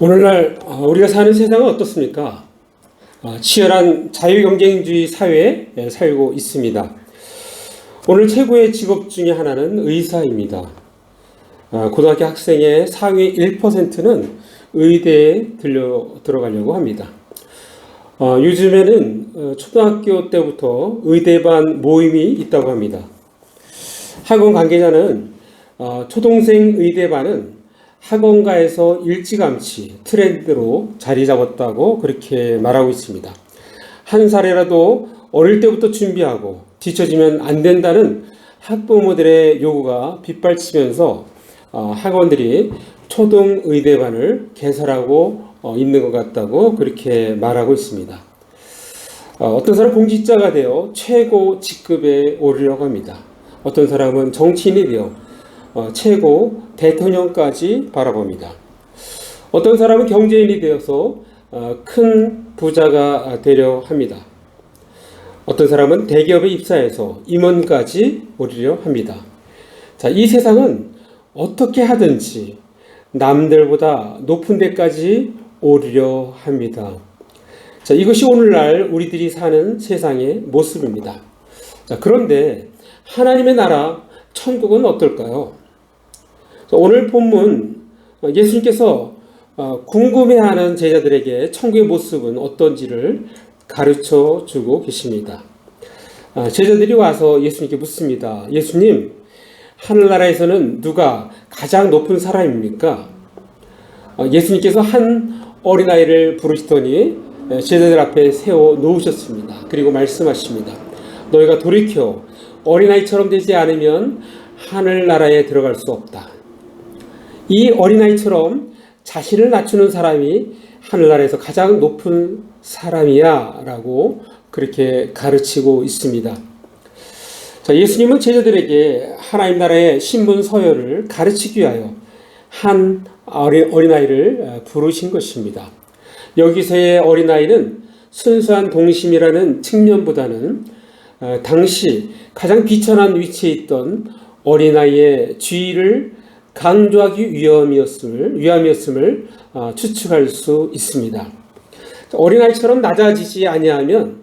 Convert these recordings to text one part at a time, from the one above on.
오늘날 우리가 사는 세상은 어떻습니까? 치열한 자유경쟁주의 사회에 살고 있습니다. 오늘 최고의 직업 중에 하나는 의사입니다. 고등학교 학생의 상위 1%는 의대에 들어가려고 합니다. 요즘에는 초등학교 때부터 의대반 모임이 있다고 합니다. 학원 관계자는 초동생 의대반은 학원가에서 일찌감치 트렌드로 자리 잡았다고 그렇게 말하고 있습니다. 한 살이라도 어릴 때부터 준비하고 뒤처지면 안 된다는 학부모들의 요구가 빗발치면서 학원들이 초등 의대반을 개설하고 있는 것 같다고 그렇게 말하고 있습니다. 어떤 사람은 공직자가 되어 최고 직급에 오르려고 합니다. 어떤 사람은 정치인이 되어 최고 대통령까지 바라봅니다. 어떤 사람은 경제인이 되어서 큰 부자가 되려 합니다. 어떤 사람은 대기업에 입사해서 임원까지 오르려 합니다. 자, 이 세상은 어떻게 하든지 남들보다 높은 데까지 오르려 합니다. 자, 이것이 오늘날 우리들이 사는 세상의 모습입니다. 자, 그런데 하나님의 나라 천국은 어떨까요? 오늘 본문 예수님께서 궁금해하는 제자들에게 천국의 모습은 어떤지를 가르쳐 주고 계십니다. 제자들이 와서 예수님께 묻습니다. 예수님, 하늘나라에서는 누가 가장 높은 사람입니까? 예수님께서 한 어린아이를 부르시더니 제자들 앞에 세워 놓으셨습니다. 그리고 말씀하십니다. 너희가 돌이켜 어린아이처럼 되지 않으면 하늘나라에 들어갈 수 없다. 이 어린아이처럼 자신을 낮추는 사람이 하늘나라에서 가장 높은 사람이야 라고 그렇게 가르치고 있습니다. 자, 예수님은 제자들에게 하나님 나라의 신분 서열을 가르치기 위하여 한 어린아이를 부르신 것입니다. 여기서의 어린아이는 순수한 동심이라는 측면보다는 당시 가장 비천한 위치에 있던 어린아이의 지위를 강조하기 위함이었음을 추측할 수 있습니다. 어린아이처럼 낮아지지 아니하면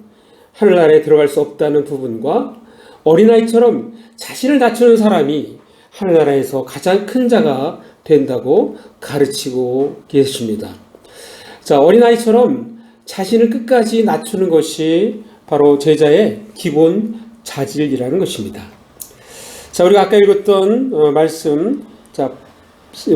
하늘나라에 들어갈 수 없다는 부분과 어린아이처럼 자신을 낮추는 사람이 하늘나라에서 가장 큰 자가 된다고 가르치고 계십니다. 자, 어린아이처럼 자신을 끝까지 낮추는 것이 바로 제자의 기본 자질이라는 것입니다. 자, 우리가 아까 읽었던 말씀, 자,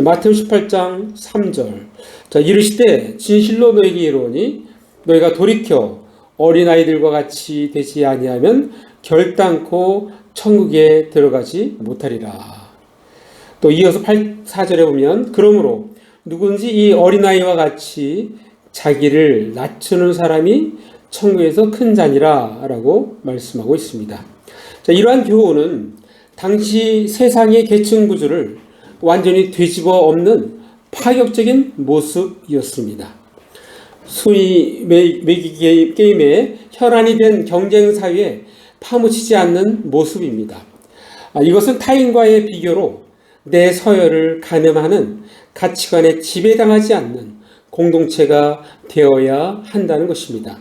마태복음 18장 3절. 자, 이르시되 진실로 너희에게 이르노니 너희가 돌이켜 어린아이들과 같이 되지 아니하면 결단코 천국에 들어가지 못하리라. 또 이어서 4절에 보면 그러므로 누군지 이 어린아이와 같이 자기를 낮추는 사람이 천국에서 큰 자니라 라고 말씀하고 있습니다. 자, 이러한 교훈은 당시 세상의 계층 구조를 완전히 뒤집어 엎는 파격적인 모습이었습니다. 순위 매기 게임에 혈안이 된 경쟁 사회에 파묻히지 않는 모습입니다. 이것은 타인과의 비교로 내 서열을 가늠하는 가치관에 지배당하지 않는 공동체가 되어야 한다는 것입니다.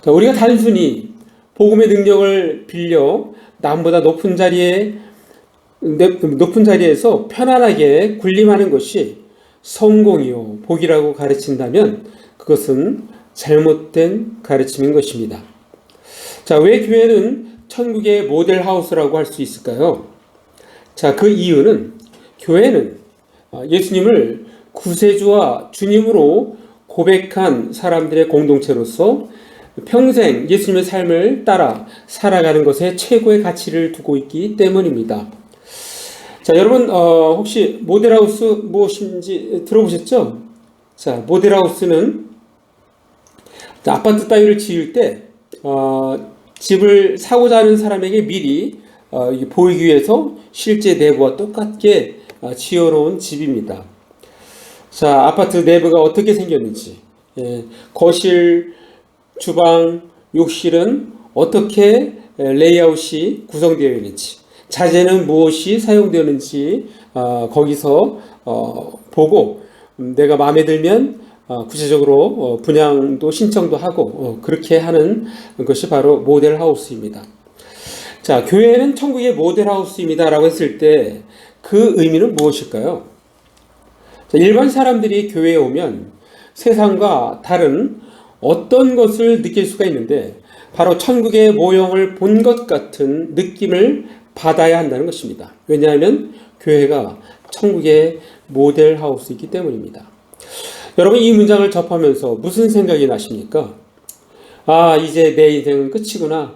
우리가 단순히 복음의 능력을 빌려 남보다 높은 자리에서 편안하게 군림하는 것이 성공이요 복이라고 가르친다면 그것은 잘못된 가르침인 것입니다. 자, 왜 교회는 천국의 모델하우스라고 할 수 있을까요? 자, 그 이유는 교회는 예수님을 구세주와 주님으로 고백한 사람들의 공동체로서 평생 예수님의 삶을 따라 살아가는 것에 최고의 가치를 두고 있기 때문입니다. 자, 여러분 혹시 모델하우스 무엇인지 들어보셨죠? 자, 모델하우스는 아파트 따위를 지을 때 집을 사고자 하는 사람에게 미리 보이기 위해서 실제 내부와 똑같게 지어놓은 집입니다. 자, 아파트 내부가 어떻게 생겼는지, 거실, 주방, 욕실은 어떻게 레이아웃이 구성되어 있는지, 자재는 무엇이 사용되는지 거기서 보고 내가 마음에 들면 구체적으로 분양도 신청도 하고 그렇게 하는 것이 바로 모델하우스입니다. 자, 교회는 천국의 모델하우스입니다 라고 했을 때 그 의미는 무엇일까요? 자, 일반 사람들이 교회에 오면 세상과 다른 어떤 것을 느낄 수가 있는데 바로 천국의 모형을 본 것 같은 느낌을 받아야 한다는 것입니다. 왜냐하면 교회가 천국의 모델하우스이기 때문입니다. 여러분, 이 문장을 접하면서 무슨 생각이 나십니까? 아, 이제 내 인생은 끝이구나.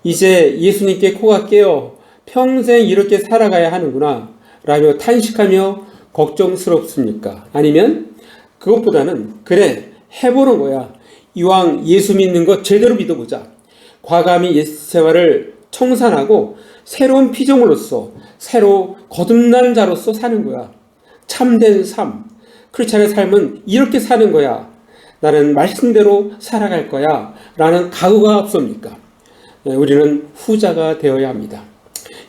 이제 예수님께 코가 깨어 평생 이렇게 살아가야 하는구나 라며 탄식하며 걱정스럽습니까? 아니면 그것보다는 그래, 해보는 거야. 이왕 예수 믿는 것 제대로 믿어보자. 과감히 옛 생활을 청산하고 새로운 피조물로서 새로 거듭난 자로서 사는 거야. 참된 삶, 크리스찬의 삶은 이렇게 사는 거야. 나는 말씀대로 살아갈 거야 라는 각오가 없습니까? 우리는 후자가 되어야 합니다.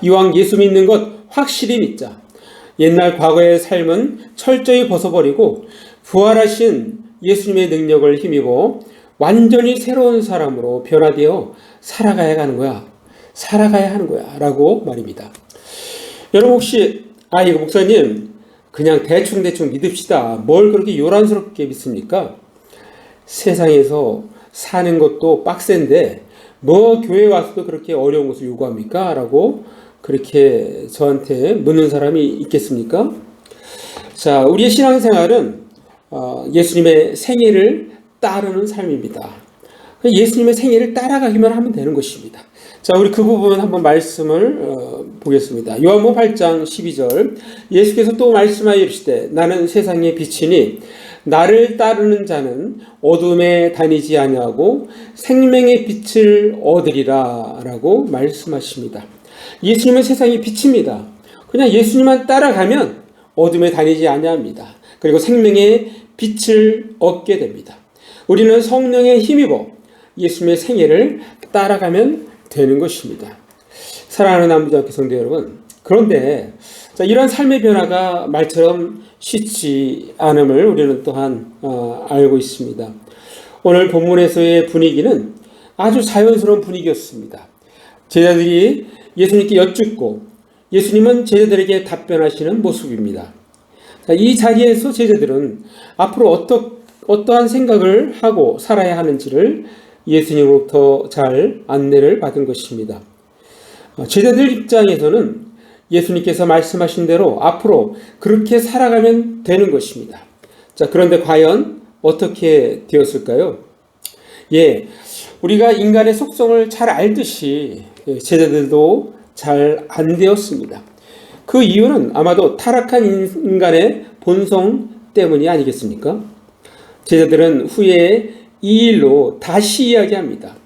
이왕 예수 믿는 것 확실히 믿자. 옛날 과거의 삶은 철저히 벗어버리고 부활하신 예수님의 능력을 힘입어 완전히 새로운 사람으로 변화되어 살아가야 하는 거야. 살아가야 하는 거야 라고 말입니다. 여러분, 혹시 이거 목사님 그냥 대충 믿읍시다. 뭘 그렇게 요란스럽게 믿습니까? 세상에서 사는 것도 빡센데 뭐 교회 와서도 그렇게 어려운 것을 요구합니까? 라고 그렇게 저한테 묻는 사람이 있겠습니까? 자, 우리의 신앙생활은 예수님의 생애를 따르는 삶입니다. 예수님의 생애를 따라가기만 하면 되는 것입니다. 자, 우리 그 부분 한번 말씀을 보겠습니다. 요한복음 8장 12절, 예수께서 또 말씀하여 이르시되 나는 세상의 빛이니 나를 따르는 자는 어둠에 다니지 아니하고 생명의 빛을 얻으리라 라고 말씀하십니다. 예수님은 세상의 빛입니다. 그냥 예수님만 따라가면 어둠에 다니지 아니합니다. 그리고 생명의 빛을 얻게 됩니다. 우리는 성령에 힘입어 예수님의 생애를 따라가면 되는 것입니다. 사랑하는 남부장학교 성도 여러분, 그런데 이런 삶의 변화가 말처럼 쉽지 않음을 우리는 또한 알고 있습니다. 오늘 본문에서의 분위기는 아주 자연스러운 분위기였습니다. 제자들이 예수님께 여쭙고 예수님은 제자들에게 답변하시는 모습입니다. 이 자리에서 제자들은 앞으로 어떠한 생각을 하고 살아야 하는지를 예수님으로부터 잘 안내를 받은 것입니다. 제자들 입장에서는 예수님께서 말씀하신 대로 앞으로 그렇게 살아가면 되는 것입니다. 자, 그런데 과연 어떻게 되었을까요? 우리가 인간의 속성을 잘 알듯이 제자들도 잘 안 되었습니다. 그 이유는 아마도 타락한 인간의 본성 때문이 아니겠습니까? 제자들은 후에 이 일로 다시 이야기합니다.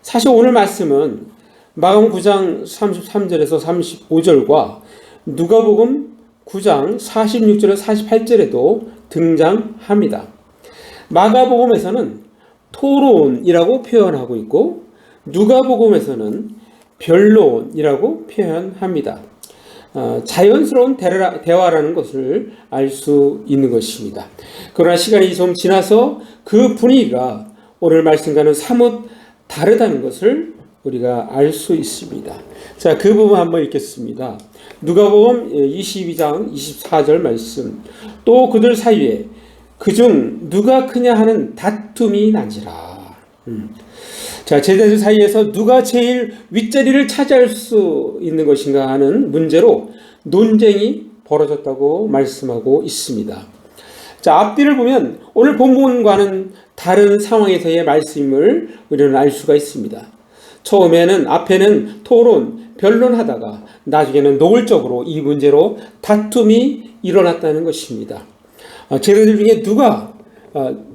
사실 오늘 말씀은 마가복음 9장 33절에서 35절과 누가복음 9장 46절에서 48절에도 등장합니다. 마가복음에서는 토론이라고 표현하고 있고 누가복음에서는 변론이라고 표현합니다. 자연스러운 대화라는 것을 알 수 있는 것입니다. 그러나 시간이 좀 지나서 그 분위기가 오늘 말씀과는 사뭇 다르다는 것을 우리가 알 수 있습니다. 자, 그 부분 한번 읽겠습니다. 누가복음 22장 24절 말씀. 또 그들 사이에 그중 누가 크냐 하는 다툼이 난지라. 자, 제자들 사이에서 누가 제일 윗자리를 차지할 수 있는 것인가 하는 문제로 논쟁이 벌어졌다고 말씀하고 있습니다. 자, 앞뒤를 보면 오늘 본문과는 다른 상황에서의 말씀을 우리는 알 수가 있습니다. 처음에는 앞에는 토론, 변론하다가 나중에는 노골적으로 이 문제로 다툼이 일어났다는 것입니다. 제자들 중에 누가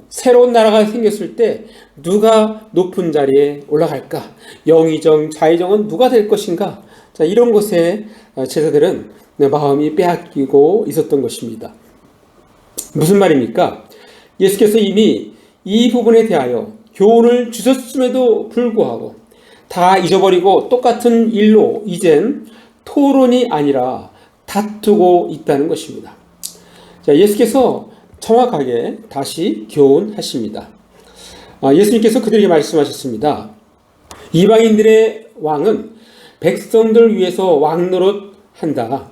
새로운 나라가 생겼을 때 누가 높은 자리에 올라갈까? 영의정, 좌의정은 누가 될 것인가? 자, 이런 것에 제자들은 마음이 빼앗기고 있었던 것입니다. 무슨 말입니까? 예수께서 이미 이 부분에 대하여 교훈을 주셨음에도 불구하고 다 잊어버리고 똑같은 일로 이젠 토론이 아니라 다투고 있다는 것입니다. 자, 예수께서 정확하게 다시 교훈하십니다. 예수님께서 그들에게 말씀하셨습니다. 이방인들의 왕은 백성들을 위해서 왕노릇 한다.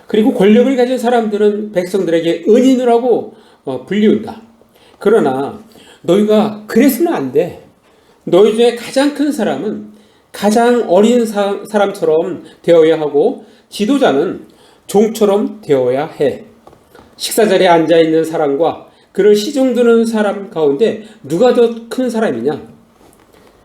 그리고 권력을 가진 사람들은 백성들에게 은인이라고 불리운다. 그러나 너희가 그래서는 안 돼. 너희 중에 가장 큰 사람은 가장 어린 사람처럼 되어야 하고 지도자는 종처럼 되어야 해. 식사자리에 앉아있는 사람과 그를 시중드는 사람 가운데 누가 더 큰 사람이냐?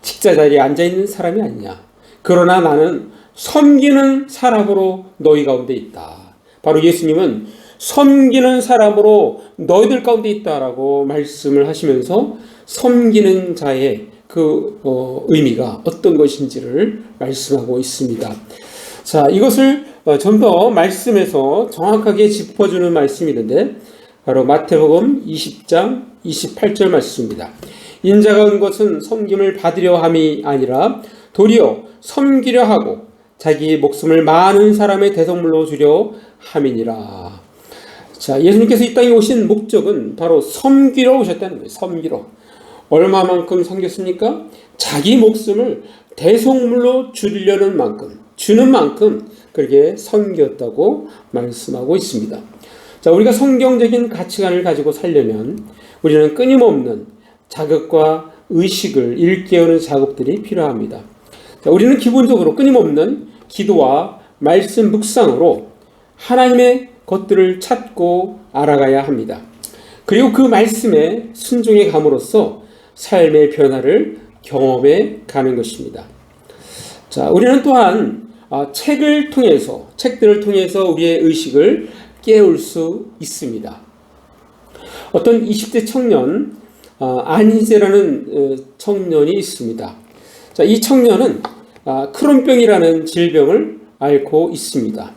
식사자리에 앉아있는 사람이 아니냐. 그러나 나는 섬기는 사람으로 너희 가운데 있다. 바로 예수님은 섬기는 사람으로 너희들 가운데 있다라고 말씀을 하시면서 섬기는 자의 그 의미가 어떤 것인지를 말씀하고 있습니다. 자, 이것을 좀 더 말씀에서 정확하게 짚어주는 말씀이 있는데 바로 마태복음 20장 28절 말씀입니다. 인자가 온 것은 섬김을 받으려 함이 아니라 도리어 섬기려 하고 자기 목숨을 많은 사람의 대성물로 주려 함이니라. 자, 예수님께서 이 땅에 오신 목적은 바로 섬기러 오셨다는 거예요. 섬기러. 얼마만큼 섬겼습니까? 자기 목숨을 대성물로 주려는 만큼, 주는 만큼 그렇게 섬겼다고 말씀하고 있습니다. 자, 우리가 성경적인 가치관을 가지고 살려면 우리는 끊임없는 자극과 의식을 일깨우는 작업들이 필요합니다. 자, 우리는 기본적으로 끊임없는 기도와 말씀 묵상으로 하나님의 것들을 찾고 알아가야 합니다. 그리고 그 말씀에 순종해 감으로써 삶의 변화를 경험해 가는 것입니다. 자, 우리는 또한 책들을 통해서 우리의 의식을 깨울 수 있습니다. 어떤 20대 청년, 안희재라는 청년이 있습니다. 자, 이 청년은 크론병이라는 질병을 앓고 있습니다.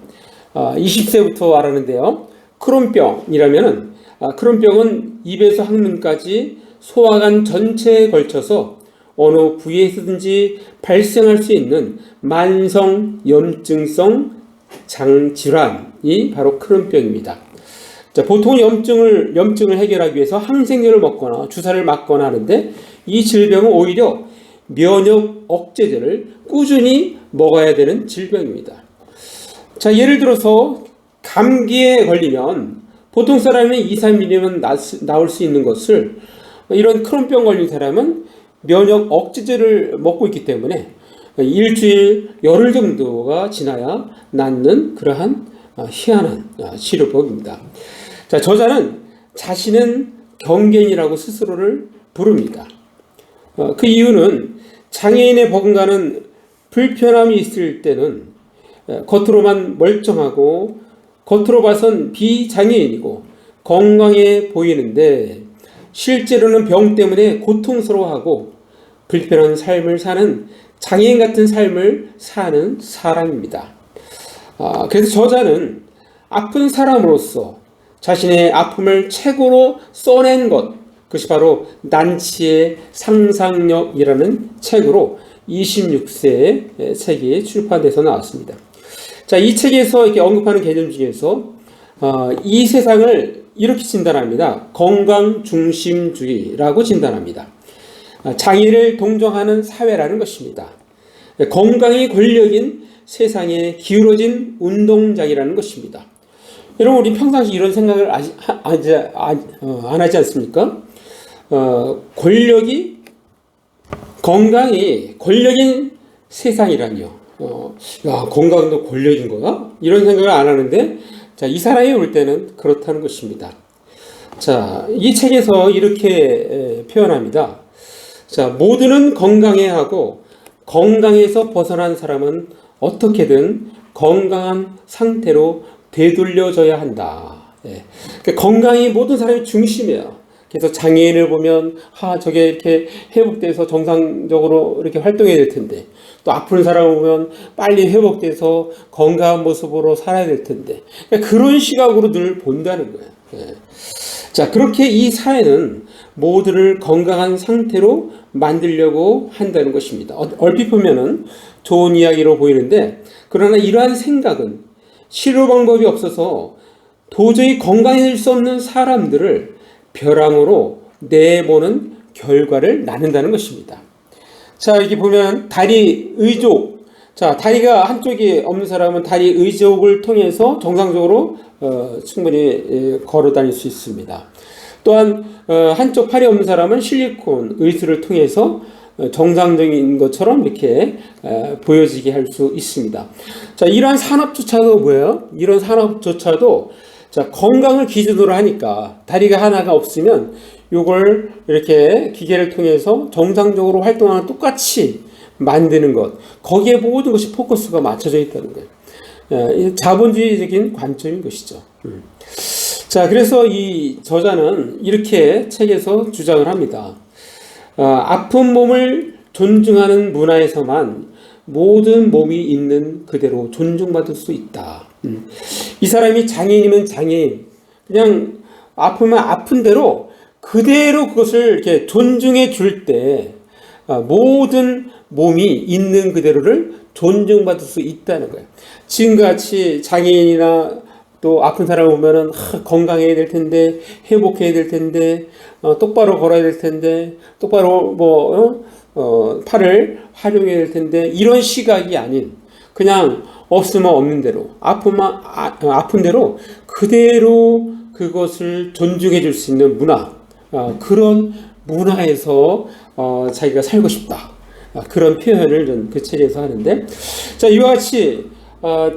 20세부터 알았는데요. 크론병이라면은 크론병은 입에서 항문까지 소화관 전체에 걸쳐서 어느 부위에서든지 발생할 수 있는 만성 염증성 장질환이 바로 크론병입니다. 자, 보통 염증을 해결하기 위해서 항생제를 먹거나 주사를 맞거나 하는데 이 질병은 오히려 면역 억제제를 꾸준히 먹어야 되는 질병입니다. 자, 예를 들어서 감기에 걸리면 보통 사람이 2, 3일이면 나올 수 있는 것을 이런 크론병 걸린 사람은 면역 억제제를 먹고 있기 때문에 일주일, 열흘 정도가 지나야 낫는 그러한 희한한 치료법입니다. 자, 저자는 자신은 경갱이라고 스스로를 부릅니다. 그 이유는 장애인의 버금가는 불편함이 있을 때는 겉으로만 멀쩡하고 겉으로 봐선 비장애인이고 건강해 보이는데 실제로는 병 때문에 고통스러워하고 불편한 삶을 사는 장애인 같은 삶을 사는 사람입니다. 그래서 저자는 아픈 사람으로서 자신의 아픔을 책으로 써낸 그것이 바로 난치의 상상력이라는 책으로 26세에 책이 출판돼서 나왔습니다. 자, 이 책에서 이렇게 언급하는 개념 중에서 이 세상을 이렇게 진단합니다. 건강중심주의라고 진단합니다. 장애를 동정하는 사회라는 것입니다. 건강이 권력인 세상에 기울어진 운동장이라는 것입니다. 여러분, 우리 평상시 이런 생각을 안 하지 않습니까? 건강이 권력인 세상이라뇨. 건강도 권력인 거야? 이런 생각을 안 하는데, 자, 이 사람이 볼 때는 그렇다는 것입니다. 자, 이 책에서 이렇게 표현합니다. 자, 모두는 건강해야 하고 건강에서 벗어난 사람은 어떻게든 건강한 상태로 되돌려져야 한다. 그러니까 건강이 모든 사람의 중심이에요. 그래서 장애인을 보면 저게 이렇게 회복돼서 정상적으로 이렇게 활동해야 될 텐데, 또 아픈 사람을 보면 빨리 회복돼서 건강한 모습으로 살아야 될 텐데, 그러니까 그런 시각으로 늘 본다는 거예요. 자, 그렇게 이 사회는 모두를 건강한 상태로 만들려고 한다는 것입니다. 얼핏 보면은 좋은 이야기로 보이는데, 그러나 이러한 생각은 치료 방법이 없어서 도저히 건강해질 수 없는 사람들을 벼랑으로 내보는 결과를 낳는다는 것입니다. 자, 이렇게 보면 다리 의족. 자, 다리가 한쪽이 없는 사람은 다리 의족을 통해서 정상적으로 충분히 걸어 다닐 수 있습니다. 또한 한쪽 팔이 없는 사람은 실리콘 의수를 통해서 정상적인 것처럼 이렇게 보여지게 할 수 있습니다. 자, 이러한 산업조차도 뭐예요? 이런 산업조차도 자, 건강을 기준으로 하니까 다리가 하나가 없으면 요걸 이렇게 기계를 통해서 정상적으로 활동하는 똑같이 만드는 것, 거기에 모든 것이 포커스가 맞춰져 있다는 거예요. 자본주의적인 관점인 것이죠. 자, 그래서 이 저자는 이렇게 책에서 주장을 합니다. 아픈 몸을 존중하는 문화에서만 모든 몸이 있는 그대로 존중받을 수 있다. 이 사람이 장애인이면 장애인, 그냥 아프면 아픈 대로 그대로 그것을 이렇게 존중해 줄 때 모든 몸이 있는 그대로를 존중받을 수 있다는 거예요. 지금같이 장애인이나 또 아픈 사람 보면은 건강해야 될 텐데, 회복해야 될 텐데, 똑바로 걸어야 될 텐데, 똑바로 팔을 활용해야 될 텐데, 이런 시각이 아닌 그냥 없으면 없는 대로, 아프면 아픈 대로 그대로 그것을 존중해 줄 수 있는 문화, 그런 문화에서 자기가 살고 싶다. 그런 표현을 그 책에서 하는데, 자, 이와 같이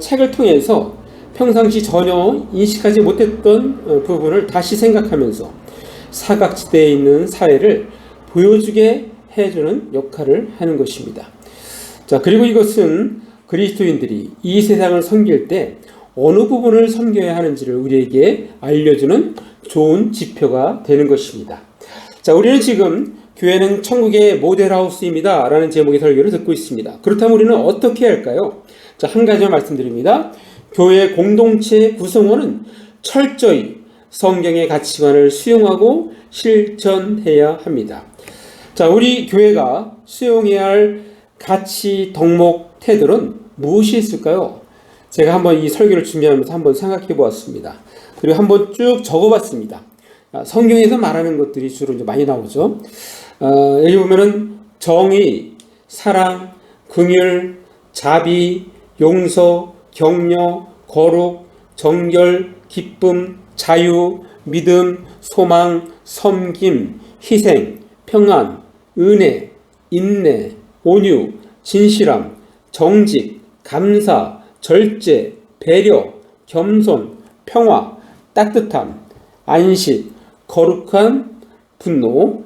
책을 통해서 평상시 전혀 인식하지 못했던 부분을 다시 생각하면서 사각지대에 있는 사회를 보여주게 해주는 역할을 하는 것입니다. 자, 그리고 이것은 그리스도인들이 이 세상을 섬길 때 어느 부분을 섬겨야 하는지를 우리에게 알려주는 좋은 지표가 되는 것입니다. 자, 우리는 지금 교회는 천국의 모델하우스입니다 라는 제목의 설교를 듣고 있습니다. 그렇다면 우리는 어떻게 해야 할까요? 자, 한 가지만 말씀드립니다. 교회 공동체 구성원은 철저히 성경의 가치관을 수용하고 실천해야 합니다. 자, 우리 교회가 수용해야 할 가치, 덕목, 태도는 무엇이 있을까요? 제가 한번 이 설교를 준비하면서 한번 생각해 보았습니다. 그리고 한번 쭉 적어 봤습니다. 성경에서 말하는 것들이 주로 이제 많이 나오죠. 여기 보면은 정의, 사랑, 긍휼, 자비, 용서, 격려, 거룩, 정결, 기쁨, 자유, 믿음, 소망, 섬김, 희생, 평안, 은혜, 인내, 온유, 진실함, 정직, 감사, 절제, 배려, 겸손, 평화, 따뜻함, 안식, 거룩한 분노,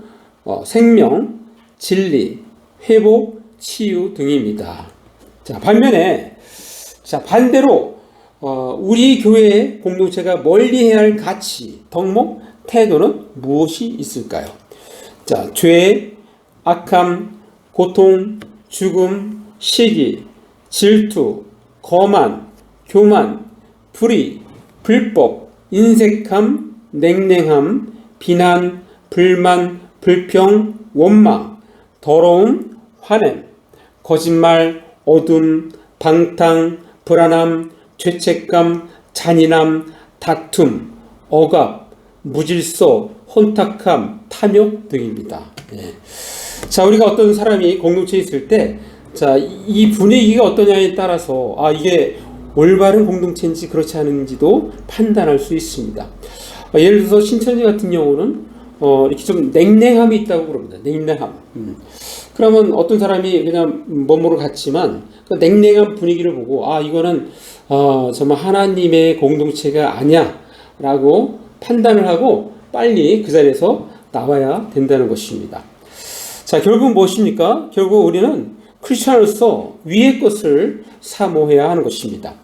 생명, 진리, 회복, 치유 등입니다. 자, 반대로 우리 교회의 공동체가 멀리해야 할 가치, 덕목, 태도는 무엇이 있을까요? 자, 죄, 악함, 고통, 죽음, 시기, 질투, 거만, 교만, 불의, 불법, 인색함, 냉랭함, 비난, 불만, 불평, 원망, 더러움, 화냄, 거짓말, 어둠, 방탕, 불안함, 죄책감, 잔인함, 다툼, 억압, 무질서, 혼탁함, 탐욕 등입니다. 예. 자, 우리가 어떤 사람이 공동체에 있을 때, 자, 이 분위기가 어떠냐에 따라서 이게 올바른 공동체인지 그렇지 않은지도 판단할 수 있습니다. 예를 들어서 신천지 같은 경우는 이렇게 좀 냉랭함이 있다고 그럽니다. 냉랭함. 그러면 어떤 사람이 그냥 멋모르 갔지만 그 냉랭한 분위기를 보고 이거는 정말 하나님의 공동체가 아니야 라고 판단을 하고 빨리 그 자리에서 나와야 된다는 것입니다. 자, 결국은 무엇입니까? 결국 우리는 크리스천으로서 위의 것을 사모해야 하는 것입니다.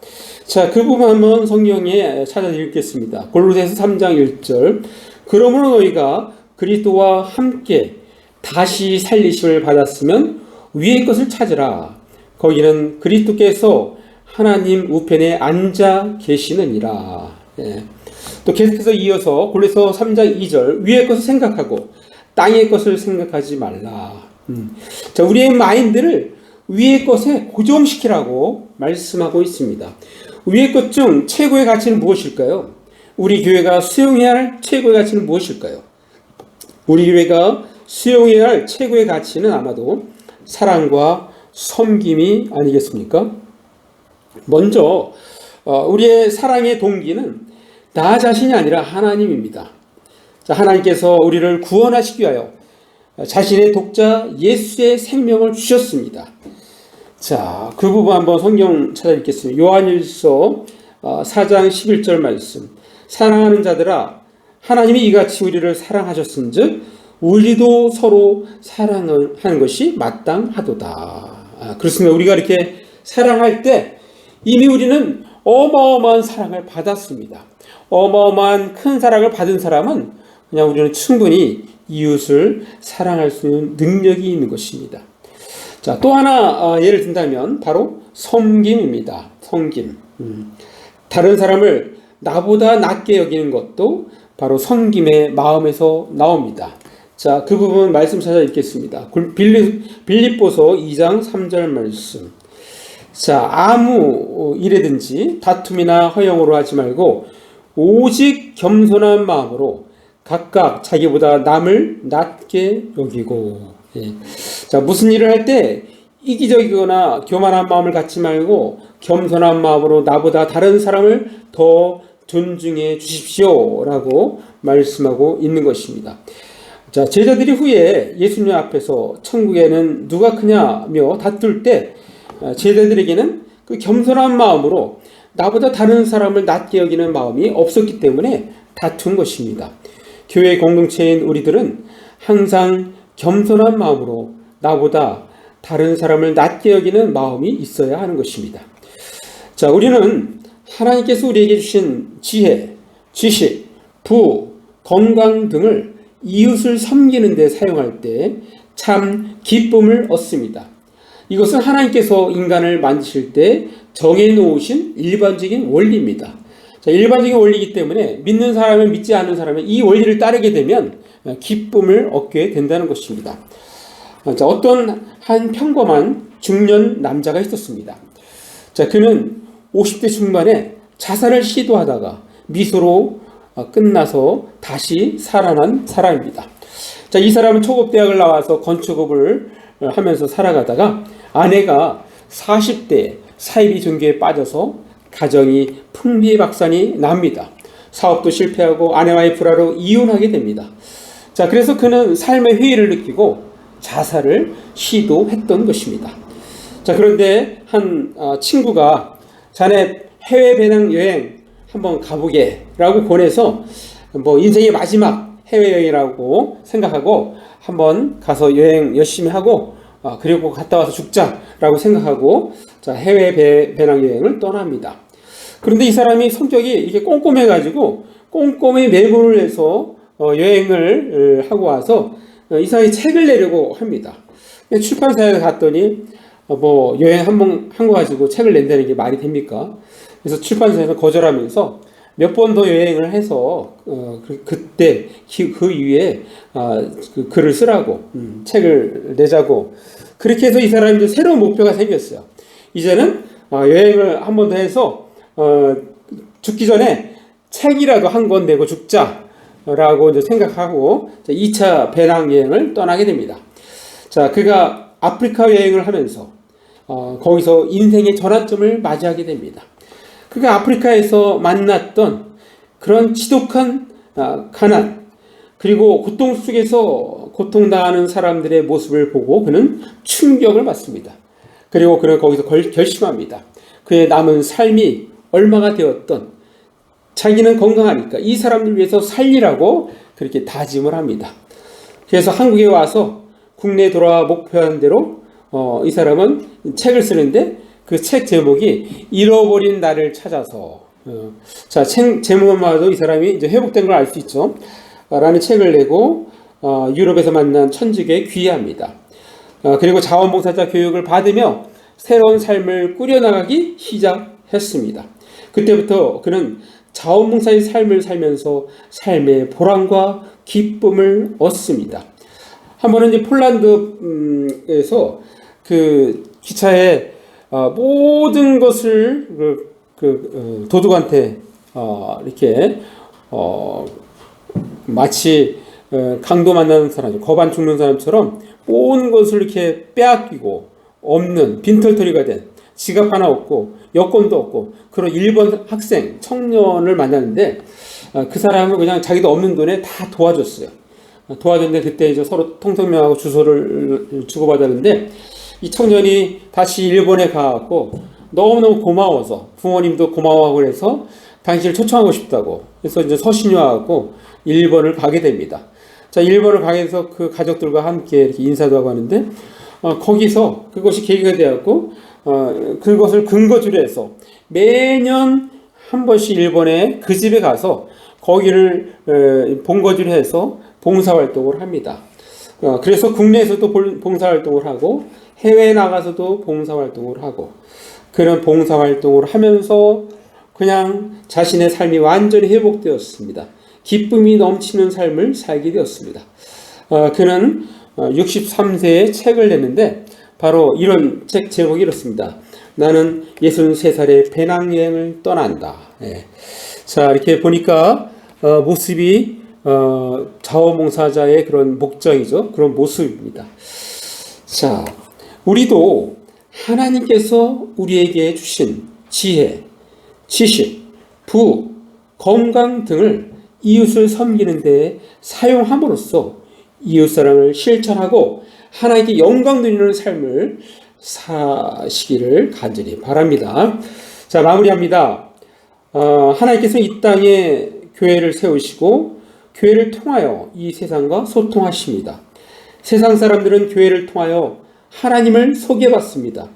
자, 그 부분 한번 성경에 찾아 읽겠습니다. 골로새서 3장 1절. 그러므로 너희가 그리스도와 함께 다시 살리심을 받았으면 위의 것을 찾으라. 거기는 그리스도께서 하나님 우편에 앉아 계시느니라. 예. 또 계속해서 이어서 골로새서 3장 2절. 위의 것을 생각하고 땅의 것을 생각하지 말라. 자, 우리의 마인드를 위의 것에 고정시키라고 말씀하고 있습니다. 위의 것 중 최고의 가치는 무엇일까요? 우리 교회가 수용해야 할 최고의 가치는 무엇일까요? 우리 교회가 수용해야 할 최고의 가치는 아마도 사랑과 섬김이 아니겠습니까? 먼저 우리의 사랑의 동기는 나 자신이 아니라 하나님입니다. 자, 하나님께서 우리를 구원하시기 위하여 자신의 독자 예수의 생명을 주셨습니다. 자, 그 부분 한번 성경 찾아 읽겠습니다. 요한일서 4장 11절 말씀. 사랑하는 자들아, 하나님이 이같이 우리를 사랑하셨은즉 우리도 서로 사랑을 하는 것이 마땅하도다. 그렇습니다. 우리가 이렇게 사랑할 때 이미 우리는 어마어마한 사랑을 받았습니다. 어마어마한 큰 사랑을 받은 사람은 그냥 우리는 충분히 이웃을 사랑할 수 있는 능력이 있는 것입니다. 자, 또 하나 예를 든다면 바로 섬김입니다. 섬김. 다른 사람을 나보다 낮게 여기는 것도 바로 섬김의 마음에서 나옵니다. 자, 그 부분 말씀 찾아 읽겠습니다. 빌립보서 2장 3절 말씀. 자, 아무 일에든지 다툼이나 허영으로 하지 말고 오직 겸손한 마음으로 각각 자기보다 남을 낮게 여기고. 예. 자, 무슨 일을 할 때 이기적이거나 교만한 마음을 갖지 말고 겸손한 마음으로 나보다 다른 사람을 더 존중해 주십시오 라고 말씀하고 있는 것입니다. 자, 제자들이 후에 예수님 앞에서 천국에는 누가 크냐며 다툴 때 제자들에게는 그 겸손한 마음으로 나보다 다른 사람을 낮게 여기는 마음이 없었기 때문에 다툰 것입니다. 교회 공동체인 우리들은 항상 겸손한 마음으로 나보다 다른 사람을 낮게 여기는 마음이 있어야 하는 것입니다. 자, 우리는 하나님께서 우리에게 주신 지혜, 지식, 부, 건강 등을 이웃을 섬기는 데 사용할 때 참 기쁨을 얻습니다. 이것은 하나님께서 인간을 만드실 때 정해놓으신 일반적인 원리입니다. 자, 일반적인 원리이기 때문에 믿는 사람은 믿지 않는 사람은 이 원리를 따르게 되면 기쁨을 얻게 된다는 것입니다. 자, 어떤 한 평범한 중년 남자가 있었습니다. 자, 그는 50대 중반에 자살을 시도하다가 미소로 끝나서 다시 살아난 사람입니다. 자, 이 사람은 초급대학을 나와서 건축업을 하면서 살아가다가 아내가 40대 사이비 종교에 빠져서 가정이 풍비박산이 납니다. 사업도 실패하고 아내와의 불화로 이혼하게 됩니다. 자, 그래서 그는 삶의 회의를 느끼고 자살을 시도했던 것입니다. 자, 그런데 한 친구가 자네 해외 배낭 여행 한번 가보게 라고 권해서 인생의 마지막 해외여행이라고 생각하고 한번 가서 여행 열심히 하고 그리고 갔다 와서 죽자라고 생각하고 자, 해외 배낭 여행을 떠납니다. 그런데 이 사람이 성격이 이렇게 꼼꼼해가지고 꼼꼼히 메모를 해서 여행을 하고 와서 이 사람이 책을 내려고 합니다. 출판사에 갔더니 여행 한번 한 거 가지고 책을 낸다는 게 말이 됩니까? 그래서 출판사에서 거절하면서 몇 번 더 여행을 해서 그때 그 이후에 그 글을 쓰라고 책을 내자고 그렇게 해서 이 사람이 이제 새로운 목표가 생겼어요. 이제는 여행을 한 번 더 해서 죽기 전에 책이라도 한 권 내고 죽자라고 이제 생각하고 2차 배낭 여행을 떠나게 됩니다. 자, 그가 아프리카 여행을 하면서 거기서 인생의 전환점을 맞이하게 됩니다. 그가 아프리카에서 만났던 그런 지독한 가난 그리고 고통 속에서 고통당하는 사람들의 모습을 보고 그는 충격을 받습니다. 그리고 그는 거기서 결심합니다. 그의 남은 삶이 얼마가 되었던 자기는 건강하니까 이 사람들 위해서 살리라고 그렇게 다짐을 합니다. 그래서 한국에 와서 국내에 돌아와 목표한 대로 이 사람은 책을 쓰는데 그 책 제목이 잃어버린 나를 찾아서 자, 책 제목만 봐도 이 사람이 이제 회복된 걸 알 수 있죠. 라는 책을 내고 유럽에서 만난 천주교에 귀의합니다. 그리고 자원봉사자 교육을 받으며 새로운 삶을 꾸려나가기 시작했습니다. 그때부터 그는 자원봉사의 삶을 살면서 삶의 보람과 기쁨을 얻습니다. 한 번은 이제 폴란드에서 그 기차에 모든 것을 도둑한테 이렇게 마치 강도 만나는 사람, 거반 죽는 사람처럼 온 것을 이렇게 빼앗기고 없는 빈털터리가 된 지갑 하나 없고 여권도 없고 그런 일본 학생, 청년을 만났는데 그 사람은 그냥 자기도 없는 돈에 다 도와줬어요. 도와줬는데 그때 이제 서로 통성명하고 주소를 주고받았는데 이 청년이 다시 일본에 가갖고 너무너무 고마워서 부모님도 고마워하고 그래서 당신을 초청하고 싶다고 그래서 이제 서신이 와갖고 일본을 가게 됩니다. 자, 일본을 가게 해서 그 가족들과 함께 이렇게 인사도 하고 하는데 거기서 그것이 계기가 되었고 그것을 근거지로 해서 매년 한 번씩 일본에 그 집에 가서 거기를 본거지로 해서 봉사활동을 합니다. 그래서 국내에서도 봉사활동을 하고 해외에 나가서도 봉사활동을 하고 그런 봉사활동을 하면서 그냥 자신의 삶이 완전히 회복되었습니다. 기쁨이 넘치는 삶을 살게 되었습니다. 그는 63세에 책을 냈는데 바로 이런 책 제목이 이렇습니다. 나는 63살에 배낭여행을 떠난다. 예. 자, 이렇게 보니까 모습이 자원봉사자의 그런 목적이죠. 그런 모습입니다. 자, 우리도 하나님께서 우리에게 주신 지혜, 지식, 부, 건강 등을 이웃을 섬기는 데 사용함으로써 이웃사랑을 실천하고 하나님께 영광 드리는 삶을 사시기를 간절히 바랍니다. 자, 마무리합니다. 하나님께서 이 땅에 교회를 세우시고 교회를 통하여 이 세상과 소통하십니다. 세상 사람들은 교회를 통하여 하나님을 소개받습니다.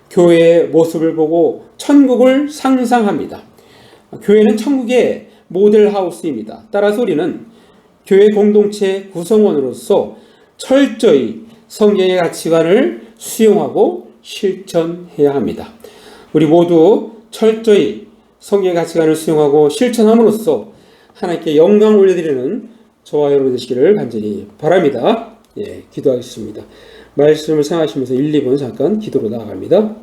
교회의 모습을 보고 천국을 상상합니다. 교회는 천국의 모델 하우스입니다. 따라서 우리는 교회 공동체 구성원으로서 철저히 성경의 가치관을 수용하고 실천해야 합니다. 우리 모두 철저히 성경의 가치관을 수용하고 실천함으로써 하나님께 영광을 올려드리는 저와 여러분 되시기를 간절히 바랍니다. 예, 기도하겠습니다. 말씀을 생각하시면서 1, 2분 잠깐 기도로 나아갑니다.